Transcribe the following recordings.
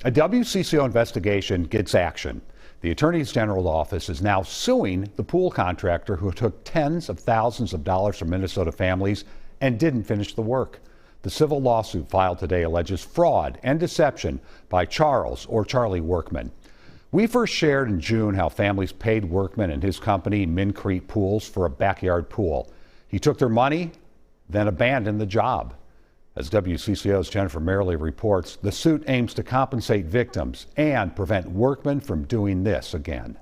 A WCCO investigation gets action. The Attorney General's office is now suing the pool contractor who took tens of thousands of dollars from Minnesota families and didn't finish the work. The civil lawsuit filed today alleges fraud and deception by Charlie Workman. We first shared in June how families paid Workman and his company, Mincrete Pools, for a backyard pool. He took their money, then abandoned the job. As WCCO's Jennifer Merrily reports, the suit aims to compensate victims and prevent Workman from doing this again.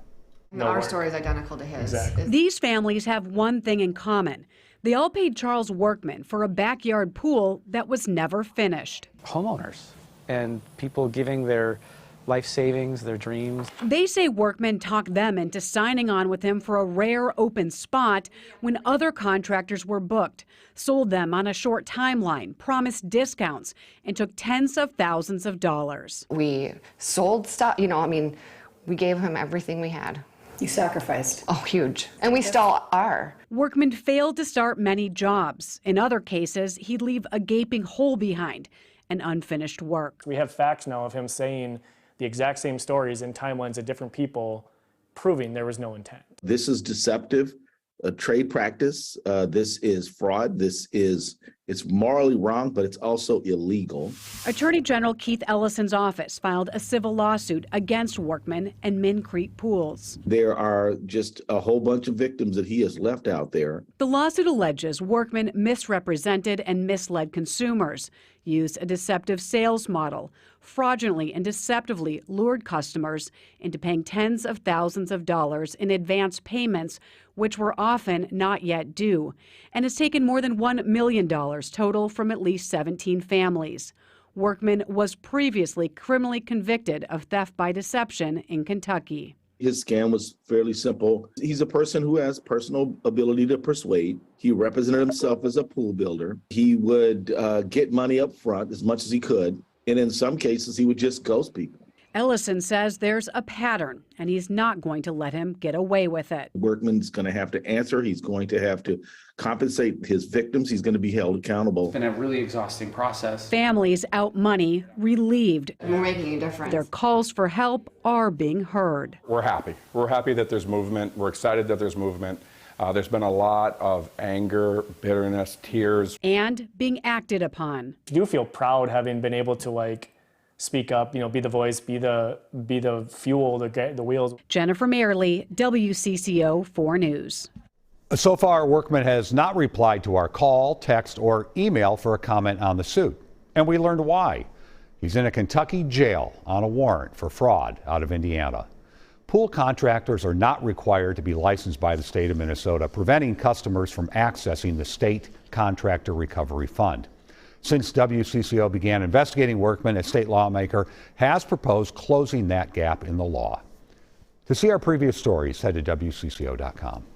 Our story is identical to his. Exactly. These families have one thing in common. They all paid Charles Workman for a backyard pool that was never finished. Homeowners and people giving their life savings, their dreams. They say Workman talked them into signing on with him for a rare open spot when other contractors were booked, sold them on a short timeline, promised discounts, and took tens of thousands of dollars. We sold stuff, we gave him everything we had. You sacrificed. Oh, huge. And we still are. Workman failed to start many jobs. In other cases, he'd leave a gaping hole behind and unfinished work. We have facts now of him saying the exact same stories in timelines of different people, proving there was no intent. This is deceptive, a trade practice. This is fraud. It's morally wrong, but it's also illegal. Attorney General Keith Ellison's office filed a civil lawsuit against Workman and Mincrete Pools. There are just a whole bunch of victims that he has left out there. The lawsuit alleges Workman misrepresented and misled consumers, used a deceptive sales model, fraudulently and deceptively lured customers into paying tens of thousands of dollars in advance payments, which were often not yet due, and has taken more than $1 million total from at least 17 families. Workman was previously criminally convicted of theft by deception in Kentucky. His scam was fairly simple. He's a person who has personal ability to persuade. He represented himself as a pool builder. He would get money up front as much as he could. And in some cases, he would just ghost people. Ellison says there's a pattern, and he's not going to let him get away with it. Workman's going to have to answer. He's going to have to compensate his victims. He's going to be held accountable. It's been a really exhausting process. Families out money, relieved. We're making a difference. Their calls for help are being heard. We're happy. We're happy that there's movement. We're excited that there's movement. There's been a lot of anger, bitterness, tears. And being acted upon. I do feel proud having been able to speak up, be the voice, be the fuel, the wheels. Jennifer Merrily, WCCO 4 News. So far, Workman has not replied to our call, text, or email for a comment on the suit. And we learned why. He's in a Kentucky jail on a warrant for fraud out of Indiana. Pool contractors are not required to be licensed by the state of Minnesota, preventing customers from accessing the state contractor recovery fund. Since WCCO began investigating Workman, a state lawmaker has proposed closing that gap in the law. To see our previous stories, head to WCCO.com.